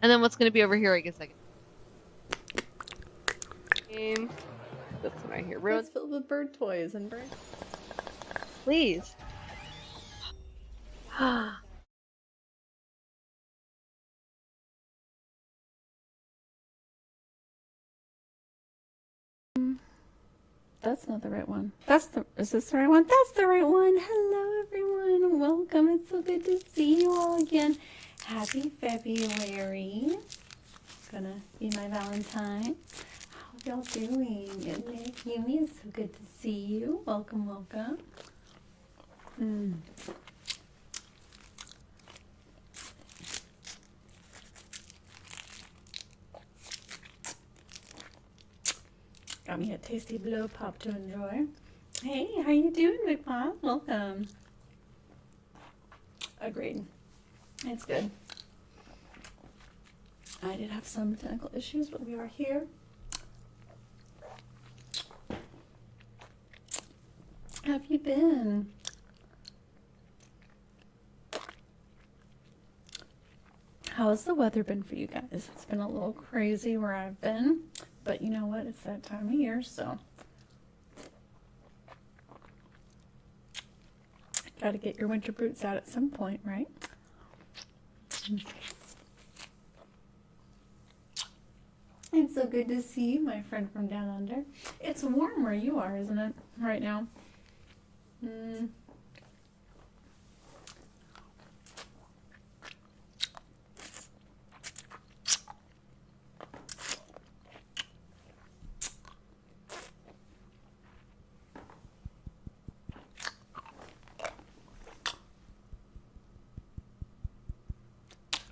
And then what's gonna be over here, I guess I can. Game. This one right here. It's filled with bird toys and bird. Please. That's not the right one. Is this the right one? That's the right one. Hello, everyone. Welcome. It's so good to see you all again. Happy February. It's gonna be my Valentine. How y'all doing? And Yumi, it's so good to see you. Welcome, welcome. Got me a tasty blow pop to enjoy. Hey, how you doing, Big Pop? Welcome. Agreed. It's good. I did have some technical issues, but we are here. How have you been? How has the weather been for you guys? It's been a little crazy where I've been, but you know what? It's that time of year, so got to get your winter boots out at some point, right? It's so good to see you, my friend from down under. It's warm where you are, isn't it, right now?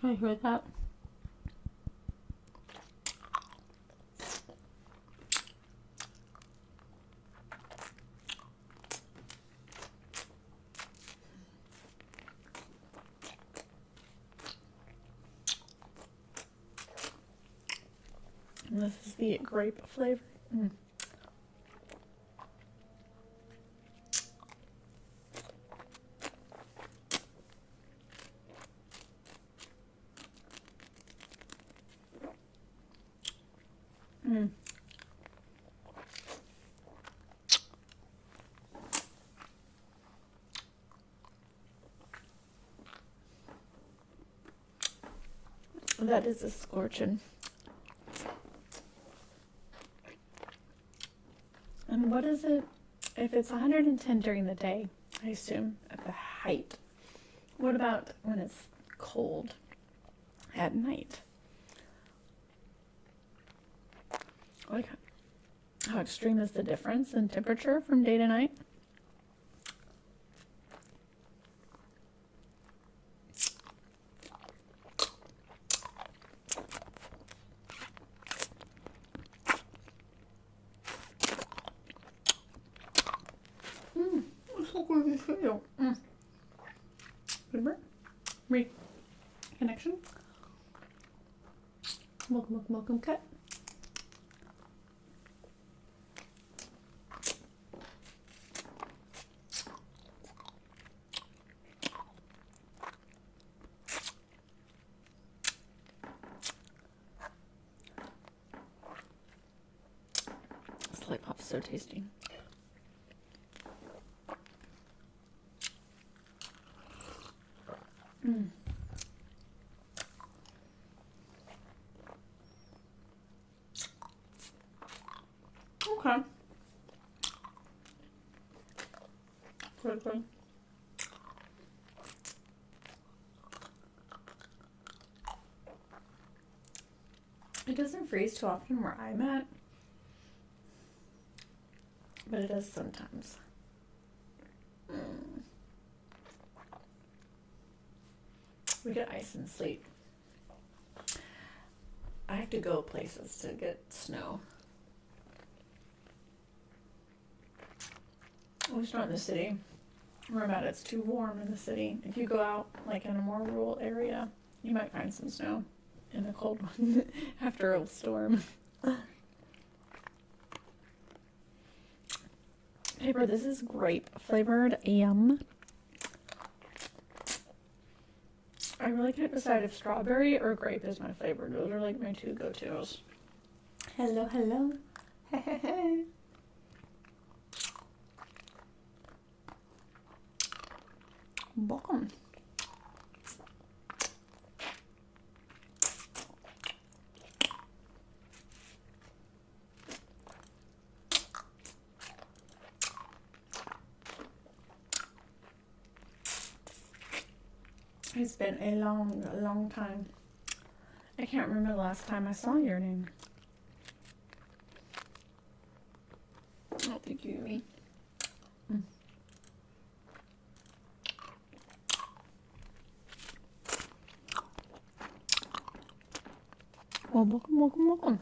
I hear that. And this is the grape flavor. That is a scorching. And what is it? If it's 110 during the day, I assume at the height. What about when it's cold at night? Like, how extreme is the difference in temperature from day to night? Remember? Reconnection. Welcome, welcome, welcome, cut. This lollipop's so tasty. Okay. Good. It doesn't freeze too often where I'm at, but it does sometimes. We get ice and sleet. I have to go places to get snow. At least not in the city. Where I'm at, it's too warm in the city. If you go out, like in a more rural area, you might find some snow in a cold one after a storm. Paper, this is grape flavored yum. I really can't decide if strawberry or grape is my flavor. Those are like my two go-tos. Hello, hello. Bomb. It's been a long time. I can't remember the last time I saw your name. Oh, thank you, Yumi. Well, welcome.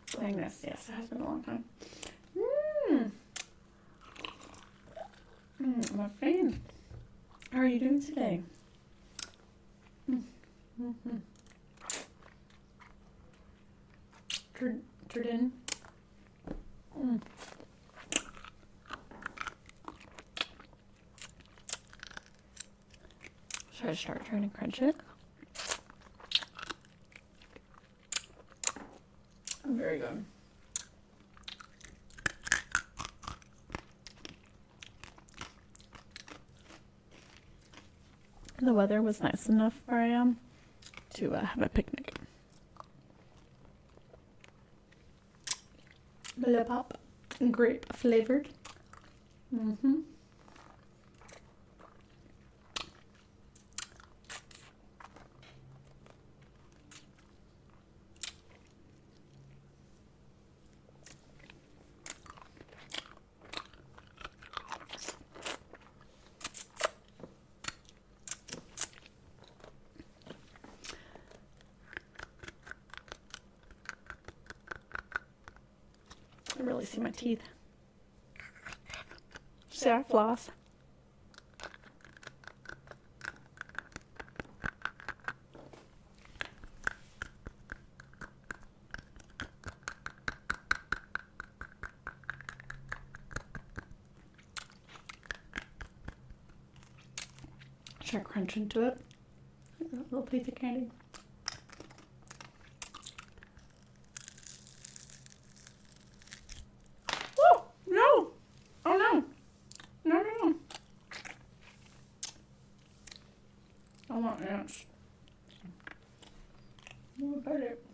Saying this, yes, it has been a long time. My fan. How are you doing today? Jordan. Should I start trying to crunch it? Very good. The weather was nice enough where I am to have a picnic. Blah pop, grape flavored. I really see my teeth. See, I floss. Should I crunch into it? A little piece of candy. I want ants. Oh, I bet it.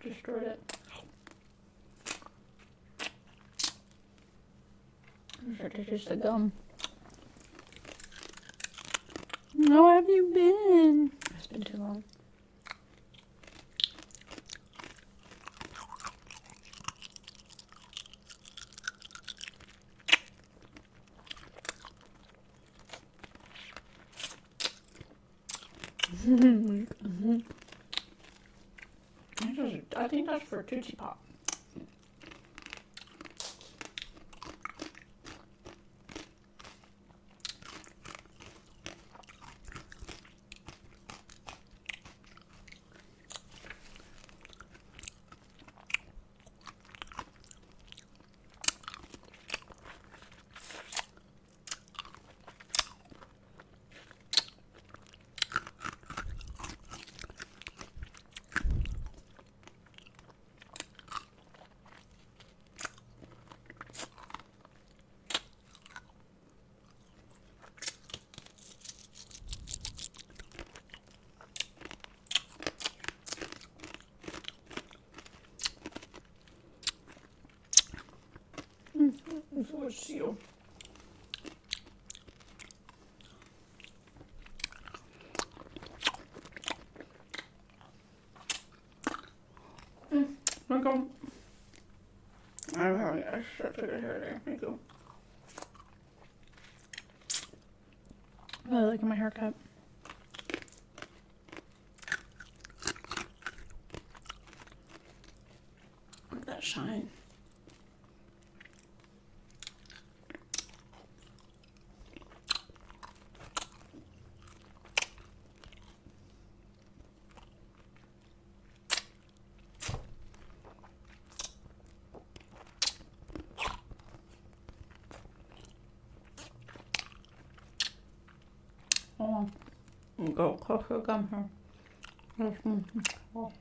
Destroyed it. It's just a gum. How have you been? It's been too long. I think that's for Tootsie Pop. Let's see. go. I'm having such a good hair day. Thank you. I really like my haircut. Look at that shine. Oh, go close to the gum here. Oh.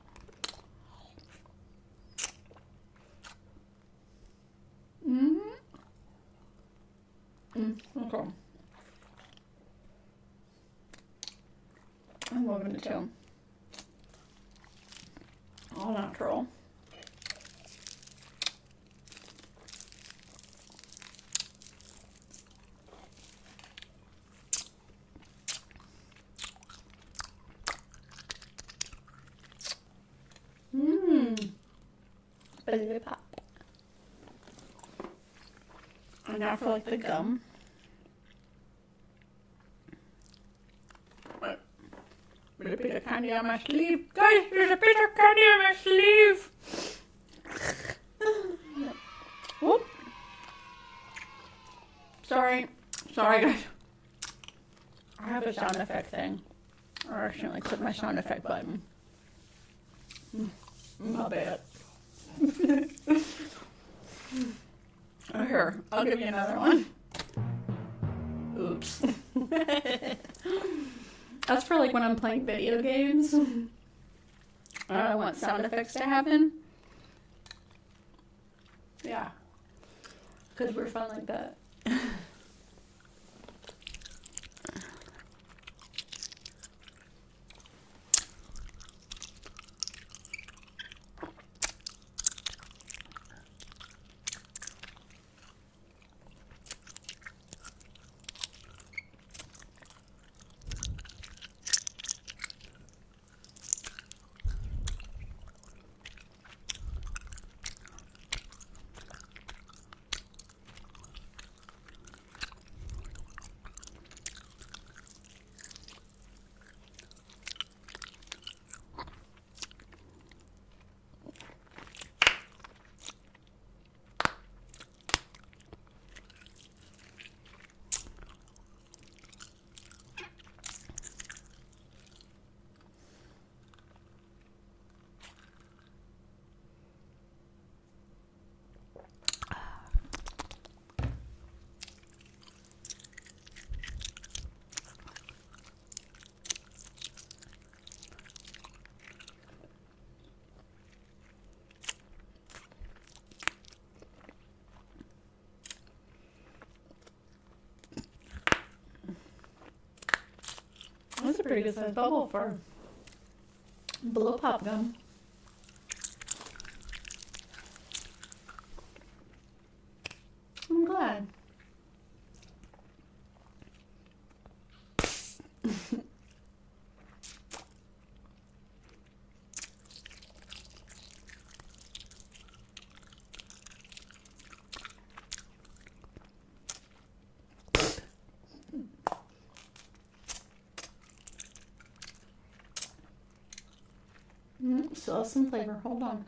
Okay. I'm loving it too. All natural. Belly pop. And now for like the gum. There's a bit of candy on my sleeve. Guys, there's a bit of candy on my sleeve. Whoop. Sorry guys. I have a sound effect thing. I accidentally clicked my sound effect button. My bad. Oh, here, I'll give you another one. Oops. That's for like when I'm playing video games. I want sound effects to happen. Yeah. Because we're fun like that. That's a pretty good sized bubble for blow pop gum. I'm glad. Still has some flavor. Hold on.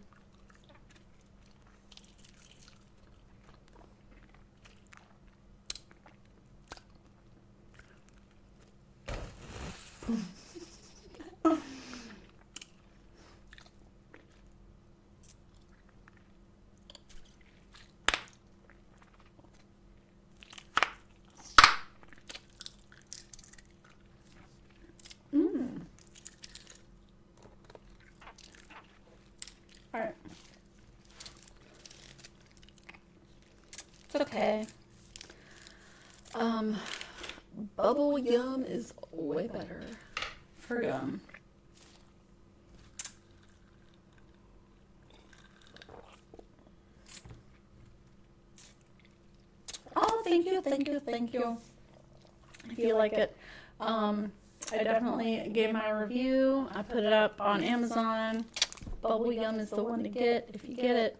Alright. It's okay. Bubble yum is way better for gum. Oh, thank you, thank you, thank you. If you like it. I definitely gave my review. I put it up on Amazon. bubble gum is the one to get if you get it.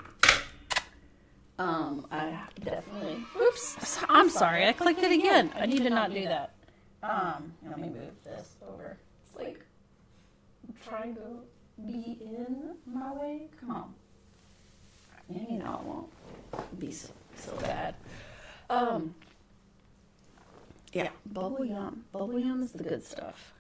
I definitely. Oops, I'm sorry. I clicked it again. I need to not do that. Let me move this over. It's like I'm trying to be in my way. Come on. You know it won't be so bad. Yeah, bubble yum. Bubble yum is the good stuff.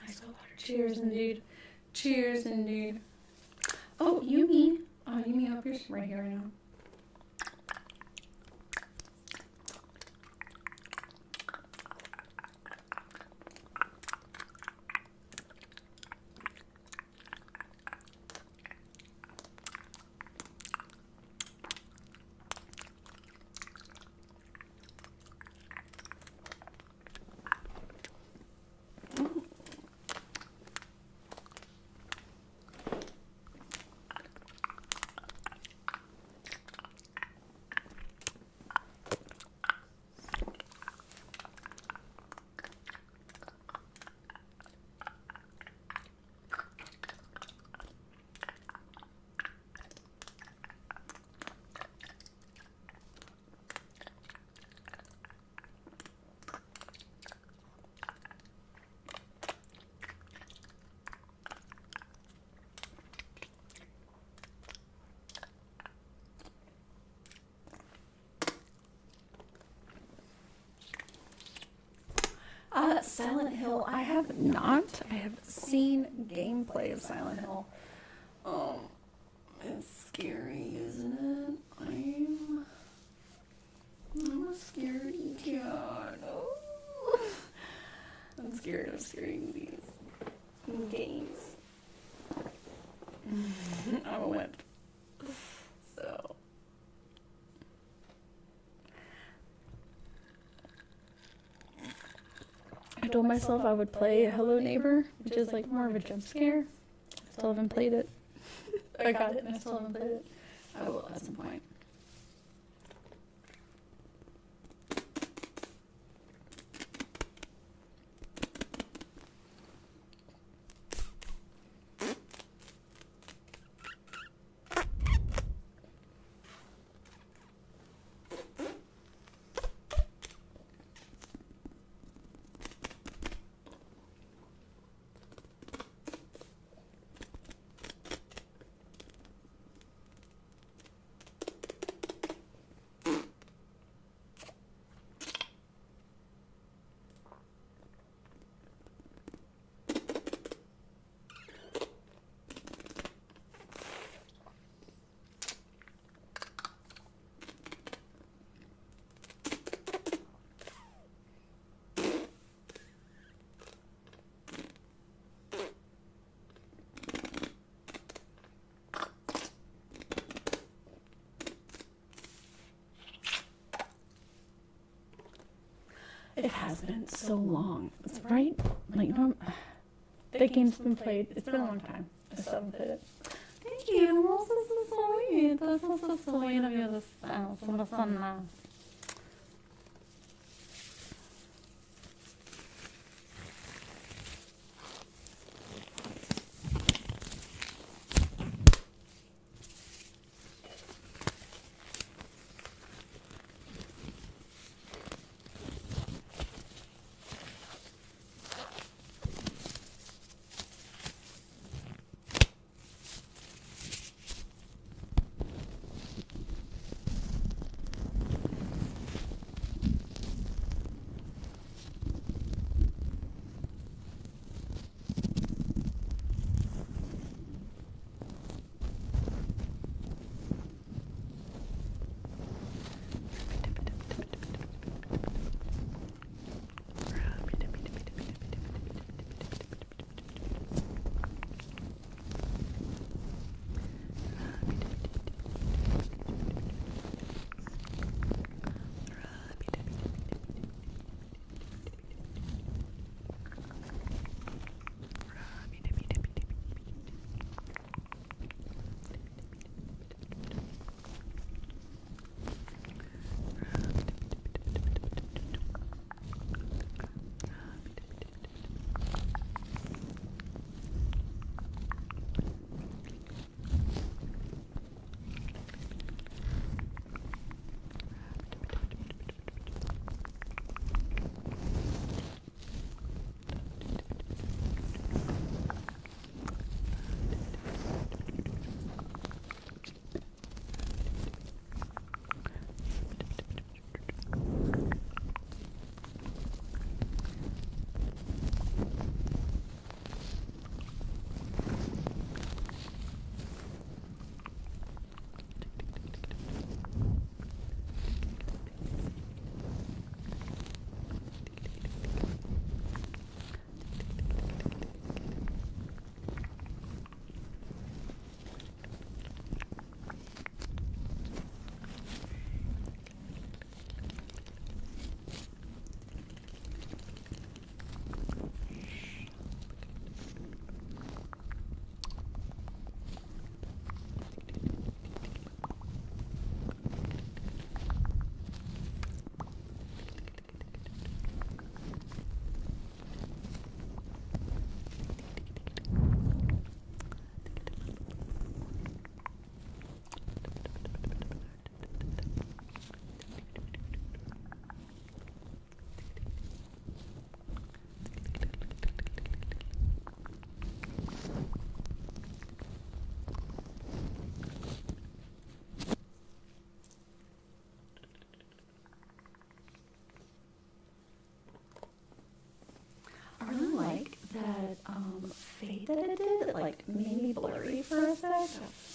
Nice cold water. Cheers, indeed. Cheers, indeed. Oh, Yumi. Oh, Yumi up here, right here now. Silent Hill, I have not. I have seen gameplay of Silent Hill. It's scary, isn't it? I'm a scaredy cat. Oh. I'm scared of scaring these games. I'm a wimp. So. I told myself I would play Hello Neighbor, which is like more of a jump scare. I still haven't played it. I got it and I still haven't played it. I will at some point. It has been so long. It's right. Like, you know, that game's been played. It's been a long time. I still haven't played it. Thank you. This is so sweet. This is so sweet of you. This sounds so nice.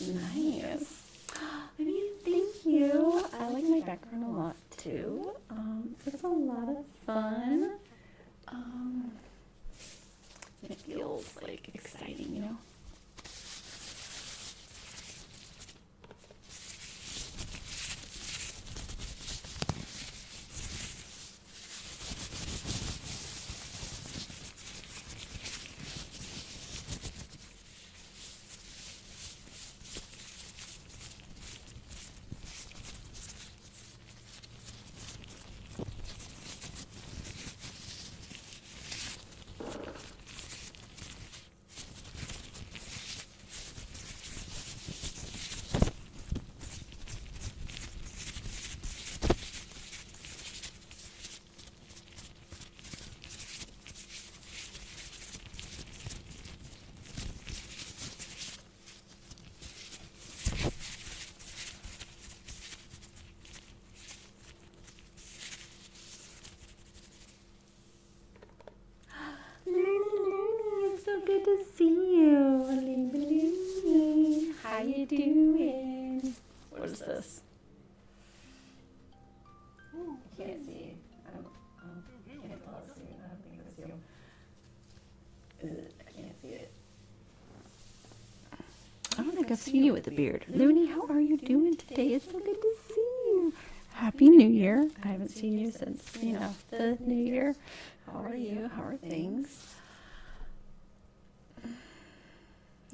Nice. I mean, thank you. I like my background a lot too. It's a lot of fun. It feels like exciting, you know? It's so good to see you. How you doing? What is this? I can't see. I can't tell it's you. I don't think it's you. Is it? I can't see it. I don't think I've seen you with the beard. Looney, how are you doing today? It's so good to see you. Happy New Year. I haven't seen you since, the New Year. How are you? How are things?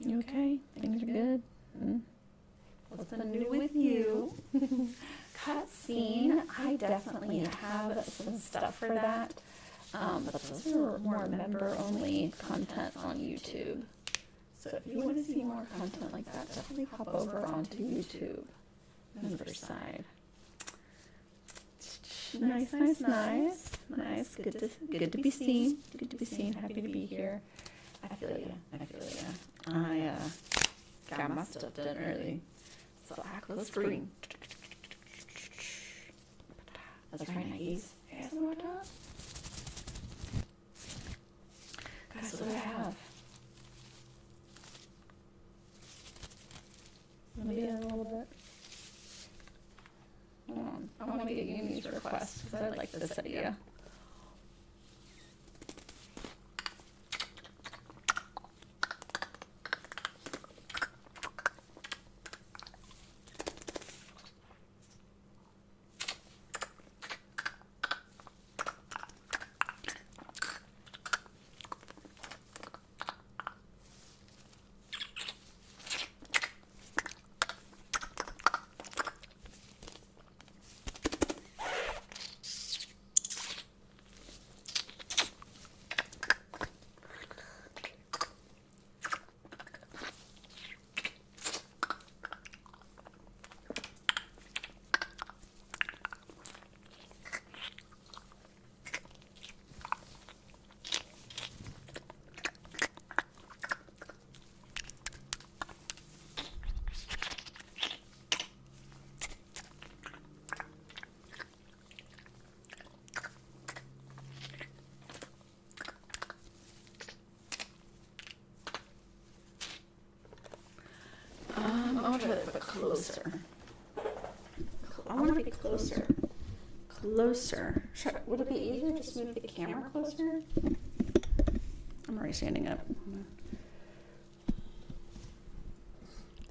You okay? Things are good? What's been new with you? Cutscene. I definitely have some stuff for that. But those are more member-only content on YouTube. So if you want to see more content like that, definitely hop over onto YouTube. Member side. Nice. Good to be seen. Good to be seen. Happy to be here. I feel you. I got my stuff done early, so I close screen. That's right, Nikes. Here's what up. Guys, what do I have? Let me get in a little bit. Hold on. I want to get Yumi's request because I like this idea. I'll try to put closer. I want to be closer. Would it be easier to just move the camera closer? I'm already standing up.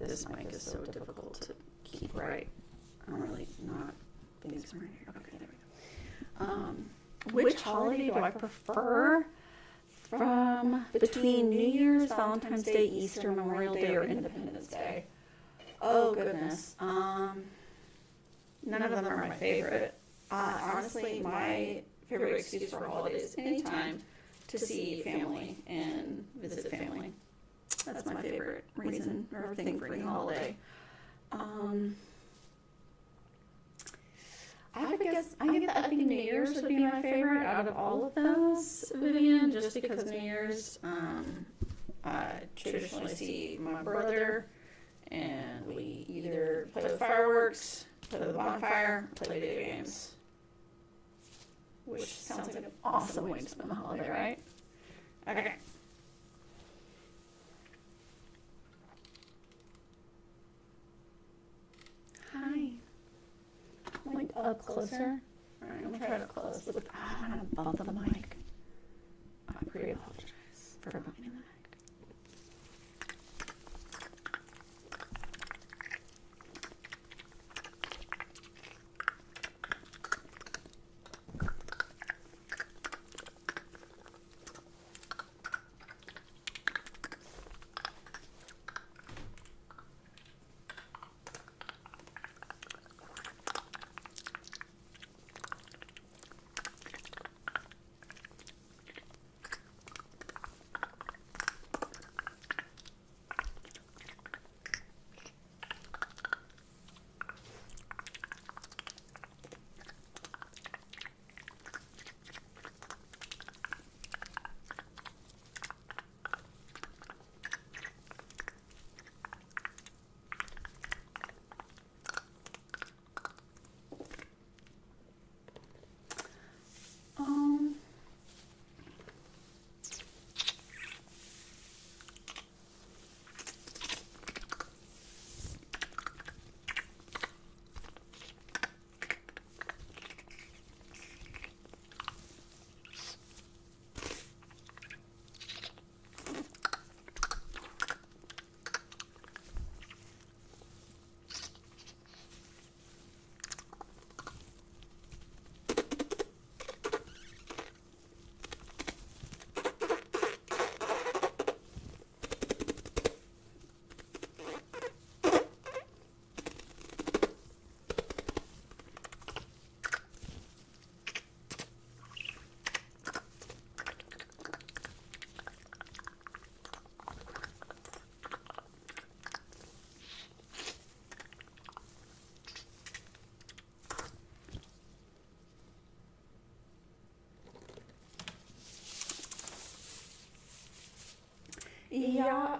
This mic is so difficult to keep right. I'm really not getting this right here. Okay, there we go. Which holiday do I prefer? From between New Year's, Valentine's Day, Easter, Memorial Day, or Independence Day? Oh, goodness. None of them are my favorite. Honestly, my favorite excuse for holidays is anytime to see family and visit family. That's my favorite reason or thing for any holiday. I think New Year's would be my favorite out of all of those, Vivian, just because New Year's, I traditionally see my brother, and we either play with fireworks, play with a bonfire, play video games, which sounds like an awesome way to spend the holiday, right? Okay. up closer? All right, I'm gonna try it up close. I'm gonna bump the mic. I pre-apologize for bumping the mic.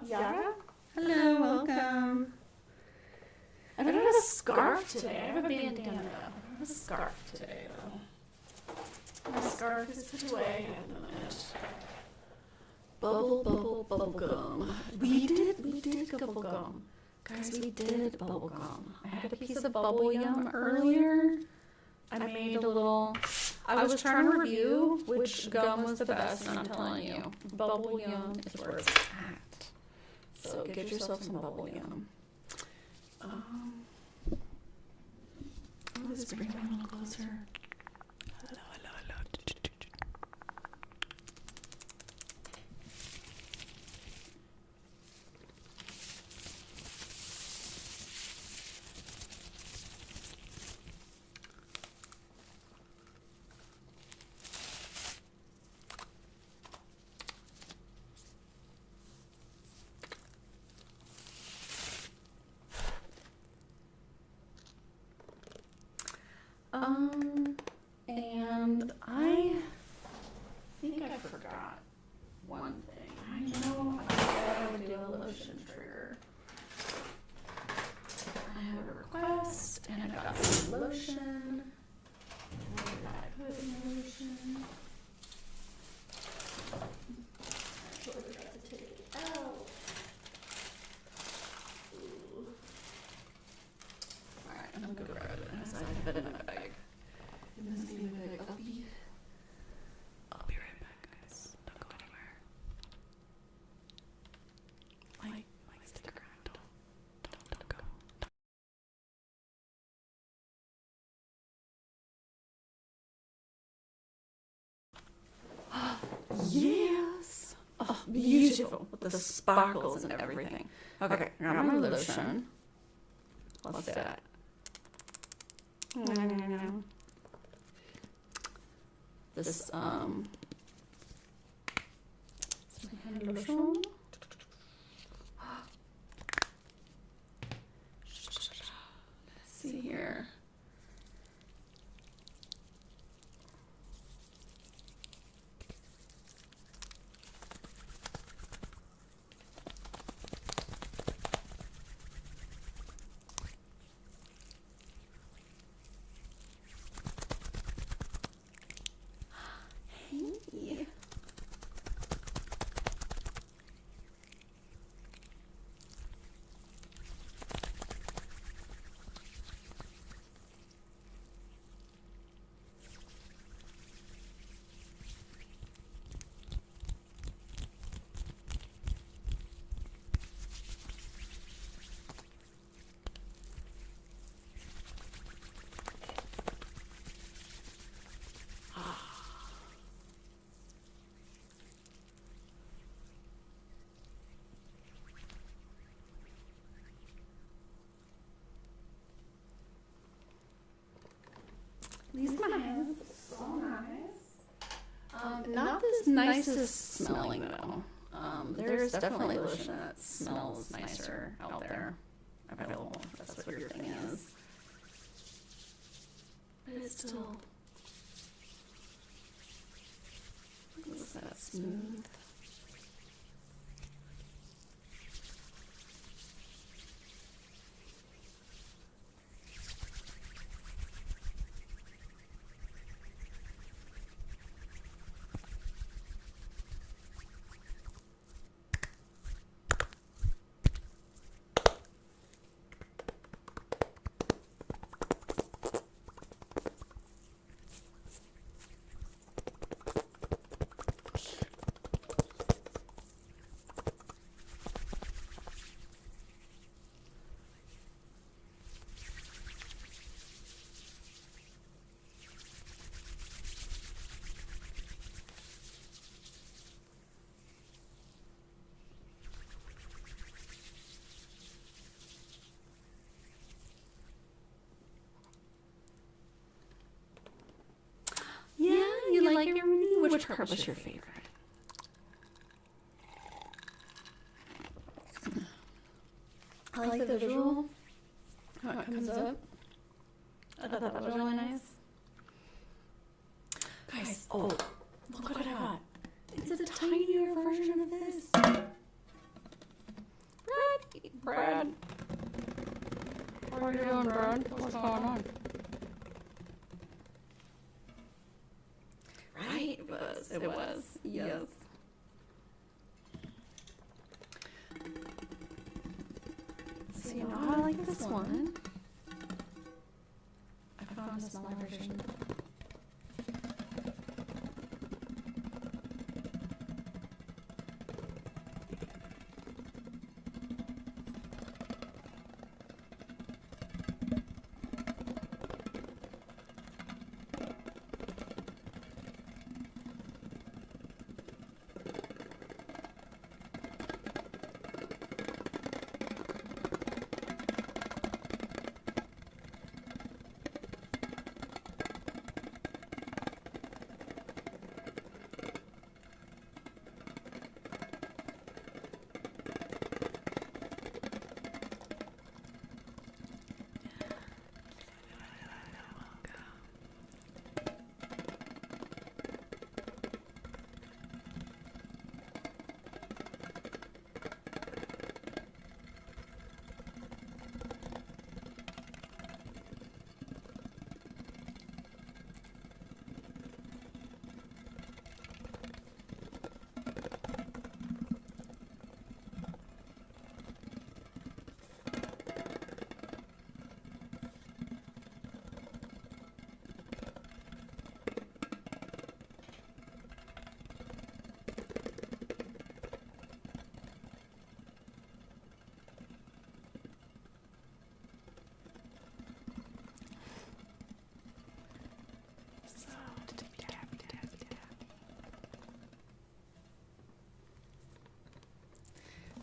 Yara? Hello, welcome. I don't have a scarf today. I have a bandana. I don't have a scarf today, though. My scarf is put away at the moment. Bubble gum. We did bubble gum. Guys, we did bubble gum. I had a piece of bubble yum earlier. I made a little... I was trying to review which gum was the best, and I'm telling you, bubble yum is where it's at. So get yourself some bubble yum. Let's bring it a little closer. Hello. And I think I forgot one thing. I know I said I would do a lotion trigger. I have a request, and I got some lotion. Where did I put lotion? I totally forgot to take it out. Ooh. Alright, I'm gonna go grab it as I have it in my bag. It must be in my bag. I'll be right back, guys. Don't go anywhere. Like, stick around. Don't go. Yes! Oh, beautiful. With the sparkles and everything. Okay, I got my lotion. What's that? This, hand lotion. Let's see here. Hey. nicest smelling though. There's definitely lotion that smells nicer out there available. That's what your thing is. But it's still looks that smooth. Yeah, you like it? Which part was your favorite? I like the visual. How it comes up. I thought that was really nice. Guys, oh, look what I got. It's a tinier version of this. Brad. What are you doing, Brad? What's going on? Right, it was, yes. So you know how I like this one? I found a smaller version.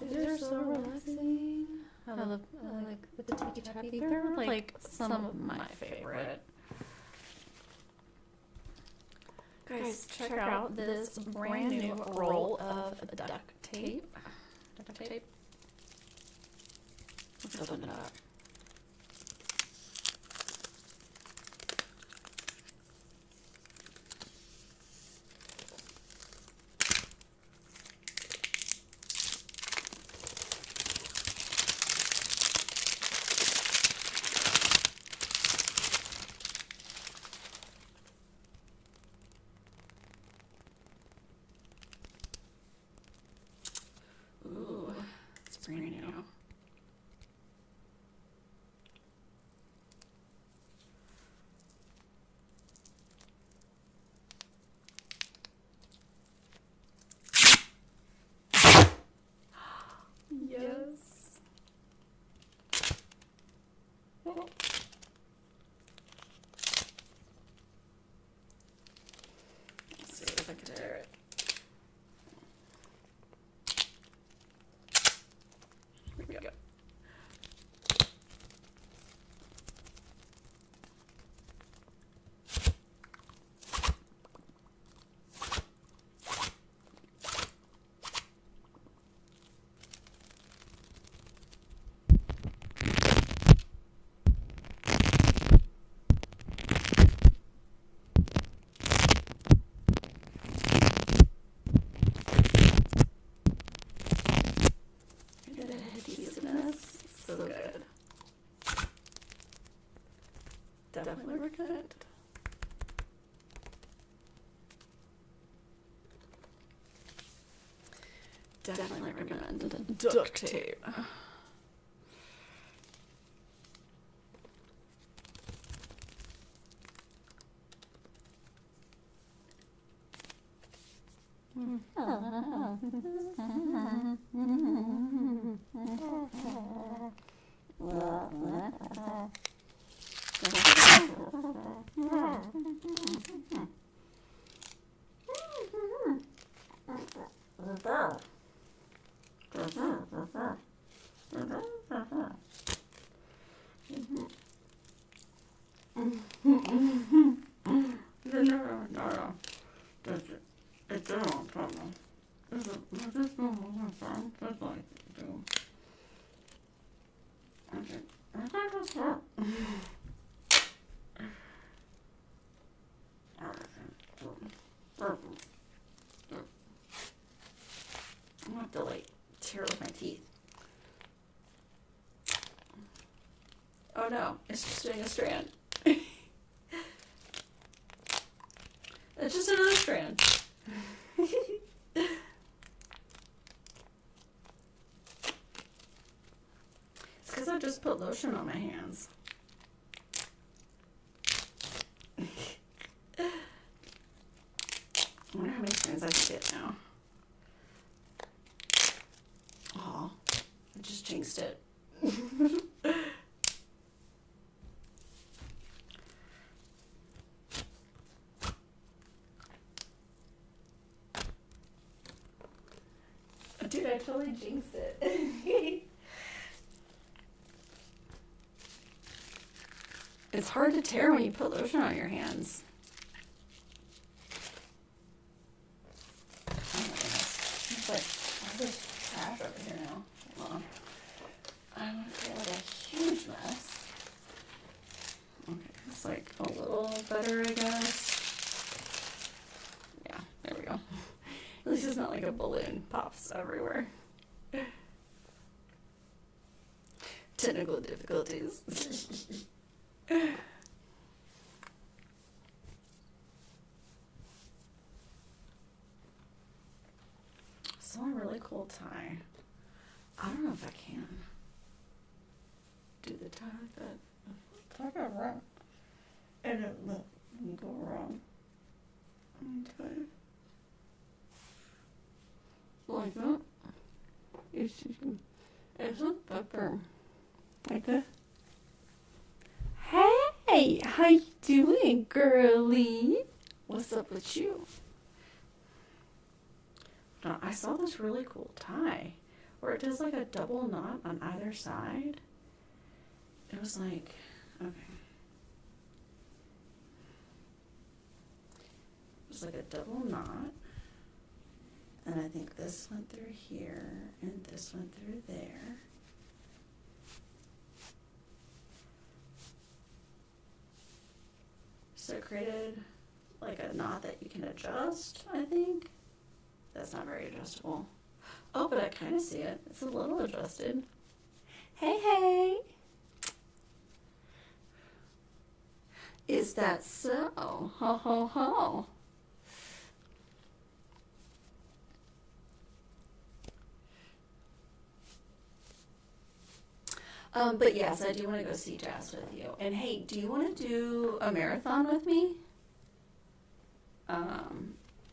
These are so relaxing. I like the ticky tappy. They're like some of my favorite. Guys, check out this brand new roll of duct tape. Let's open it up. Ooh, it's brand new. Yes. Oh. Let's see if I can tear it. Here we go. definitely recommend. Definitely recommend duct tape. No. It don't problem. That's like I'm gonna have to like tear with my teeth. Oh no, it's just doing a strand. It's just another strand. It's because I just put lotion on my hands. I wonder how many strands I can get now. Oh, I just jinxed it. Dude, I totally jinxed it. It's hard to tear when you put lotion on your hands. Oh my goodness. It's like all this trash over here now. Hold on. I'm gonna create like a huge mess. Okay, it's like a little better, I guess. Yeah, there we go. At least it's not like a balloon pops everywhere. Technical difficulties. So a really cool tie. I don't know if I can do the tie like that. Tie got wrong. And it let me go wrong. Okay. Like that. It's a pepper. Like that. Hey, how you doing, girly? What's up with you? No, I saw this really cool tie where it does like a double knot on either side. It was like, okay. It was like a double knot. And I think this went through here and this went through there. So it created like a knot that you can adjust, I think. That's not very adjustable. Oh, but I kind of see it. It's a little adjusted. Hey, hey. Is that so? Ho, ho, ho. But yes, I do want to go see Jazz with you. And hey, do you want to do a marathon with me?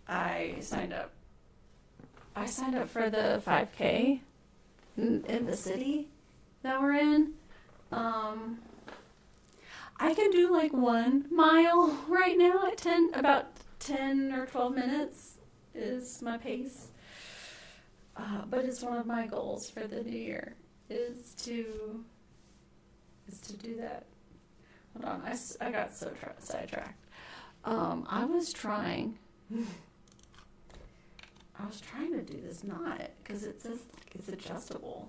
I signed up. I signed up for the 5K in the city that we're in. I can do like 1 mile right now at about 10 or 12 minutes is my pace. But it's one of my goals for the new year is to do that. Hold on, I got so sidetracked. I was trying to do this knot because it says like it's adjustable.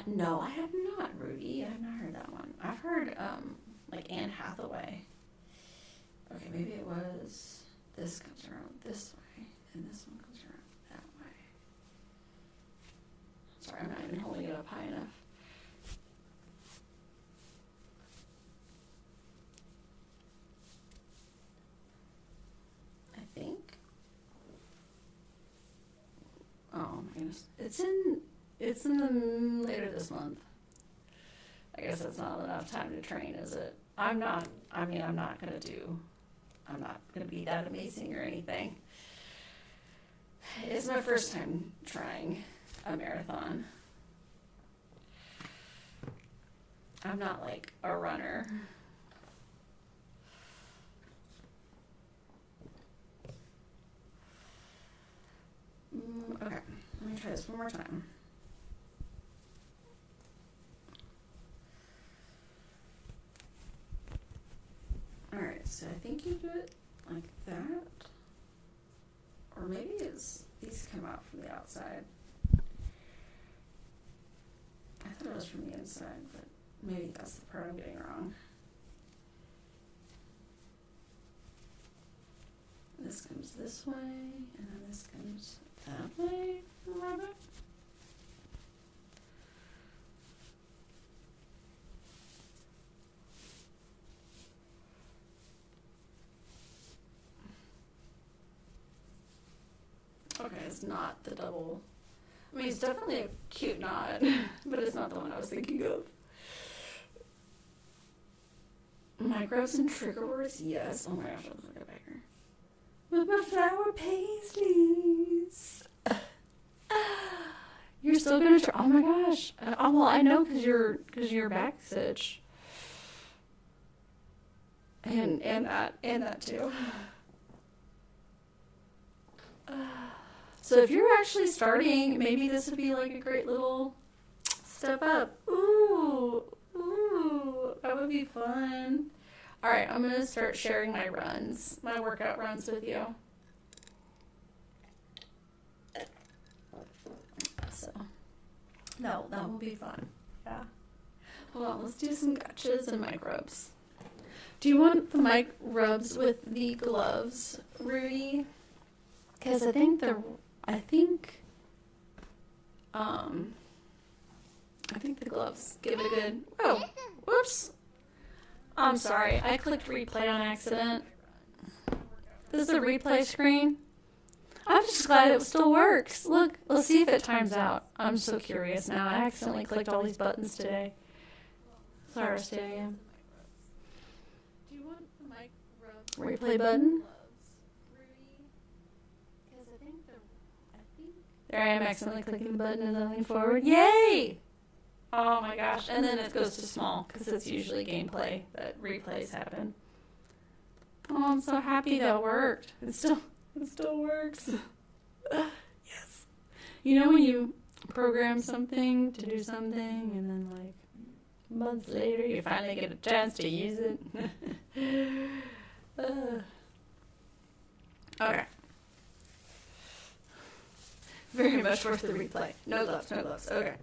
No, I have not, Rudy. I have not heard that one. I've heard like Anne Hathaway. Okay, maybe it was this comes around this way and this one comes around that way. Sorry, I'm not even holding it up high enough. It's in the later this month. I guess that's not enough time to train, is it? I'm not gonna be that amazing or anything. It's my first time trying a marathon. I'm not like a runner. Okay, let me try this one more time. Alright, so I think you do it like that. Or maybe these come out from the outside. I thought it was from the inside, but maybe that's the part I'm getting wrong. This comes this way, and then this comes that way a little bit. Okay, it's not the double. I mean, it's definitely a cute knot, but it's not the one I was thinking of. Microbes and trigger words, yes. Oh my gosh, I'll look it back here. With my flower paisleys. You're still gonna try? Oh my gosh. Well, I know because your back itch. And that too. So if you're actually starting, maybe this would be like a great little step up. Ooh, that would be fun. All right, I'm gonna start sharing my workout runs with you. So, no, that will be fun. Yeah. Hold on, let's do some gotchas and mic rubs. Do you want the mic rubs with the gloves, Rudy? Because I think the gloves give it a good. Oh, whoops! I'm sorry, I clicked replay on accident. This is the replay screen. I'm just glad it still works. Look, let's see if it times out. I'm so curious now. I accidentally clicked all these buttons today. Sorry, Stadia. Do you want the mic replay button? There I am accidentally clicking the button and then leaning forward. Yay! Oh my gosh. And then it goes to small because it's usually gameplay that replays happen. Oh, I'm so happy that worked. It still works. Yes. You know when you program something to do something and then like months later you finally get a chance to use it? Okay. Very much worth the replay. No gloves, no gloves. Okay.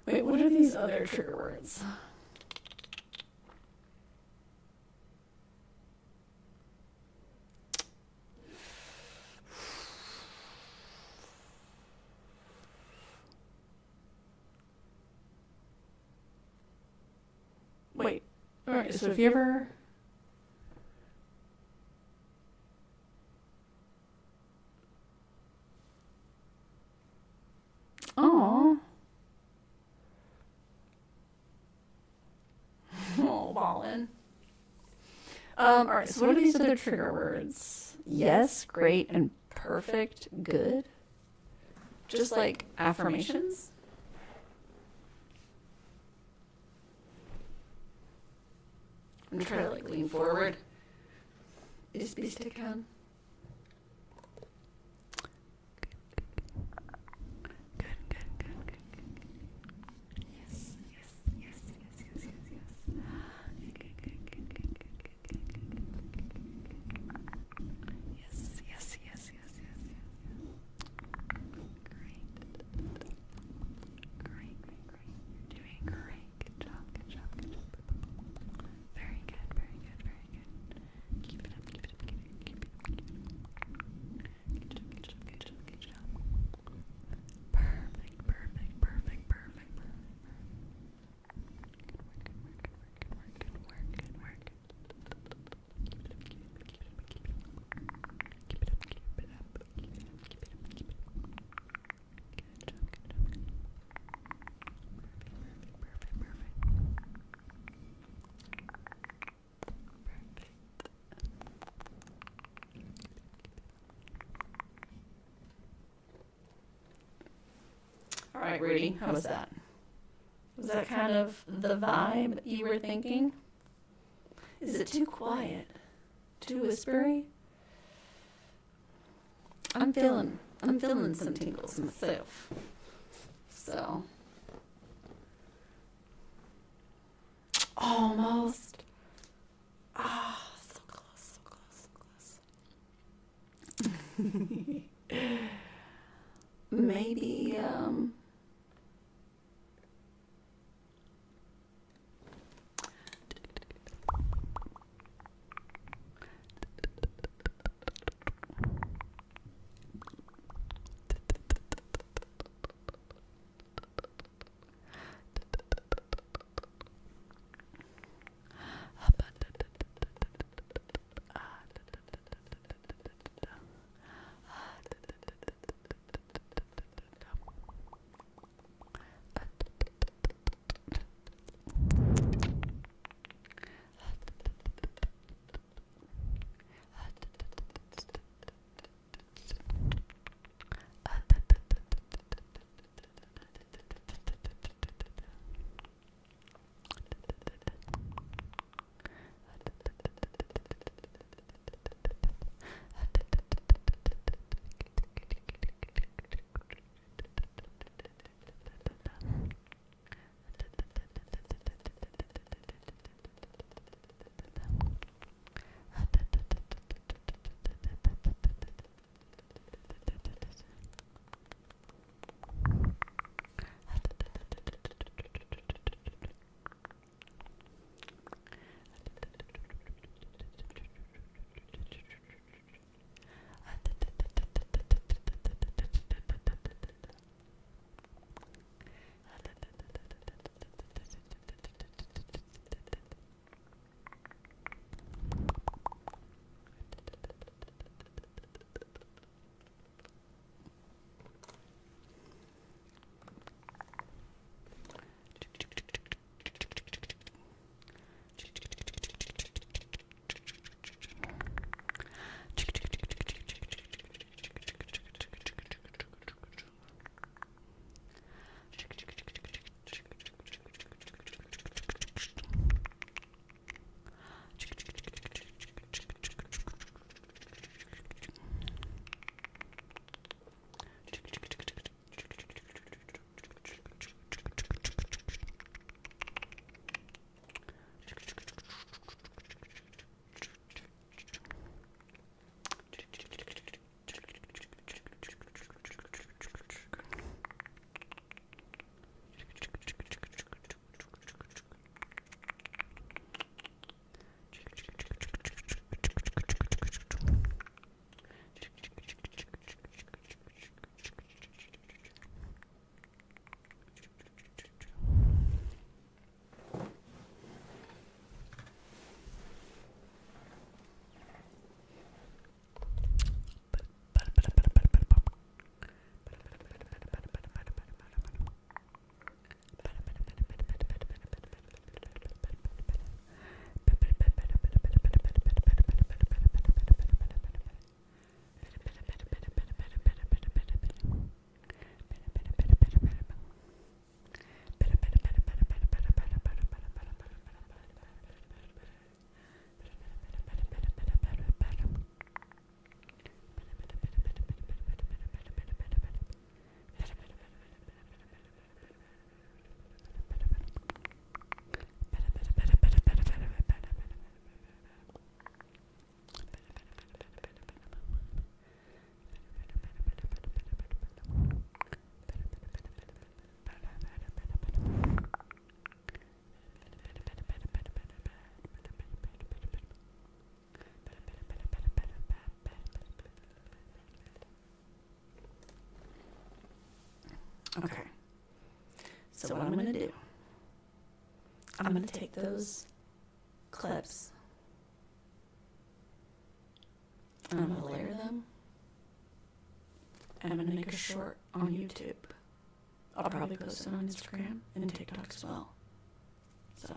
Wait, what are these other trigger words? Wait. All right, so if you ever... Oh, ballin'. All right, so what are these other trigger words? Yes, great, and perfect good? Just like affirmations? I'm gonna try to like lean forward. Just be stick on. All right, Rudy, how was that? Was that kind of the vibe you were thinking? Is it too quiet? Too whispery? I'm feeling some tingles myself. So almost. Ah, so close, so close, so close. Maybe So what I'm going to do, I'm going to take those clips and I'm going to layer them. And I'm going to make a short on YouTube. I'll probably post it on Instagram and TikTok as well. So,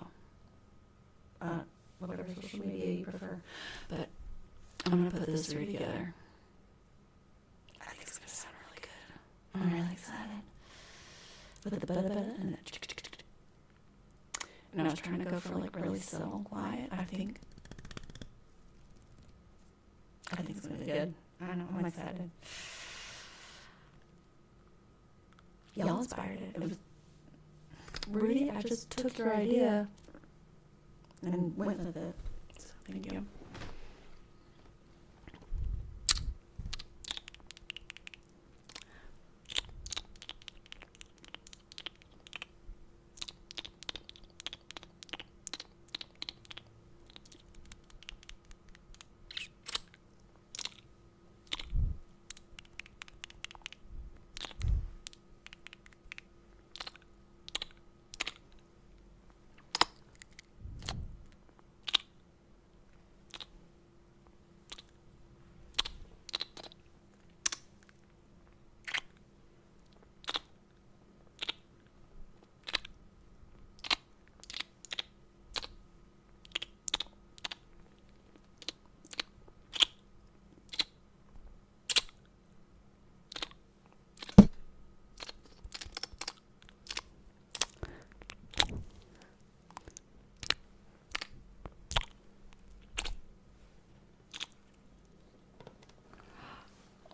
whatever social media you prefer. But I'm going to put this three together. I think it's going to sound really good. I'm really excited. With the bada and the and I was trying to go for like really subtle, quiet. I think it's going to be good. I know, I'm excited. Y'all inspired it. It was Rudy, I just took your idea and went with it. So thank you.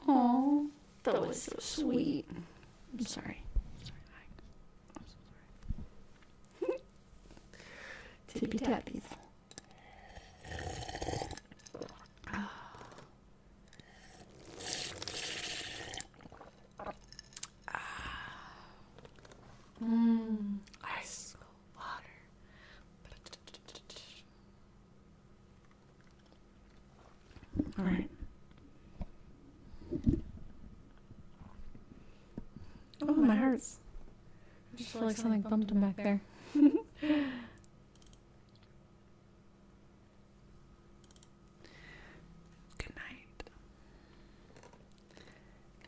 Oh, that was so sweet. I'm sorry. I'm so sorry. Tippy tappies. Ice cold water. All right. Oh, my heart's. I just feel like something bumped him back there. Good night.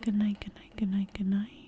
Good night, good night, good night, good night.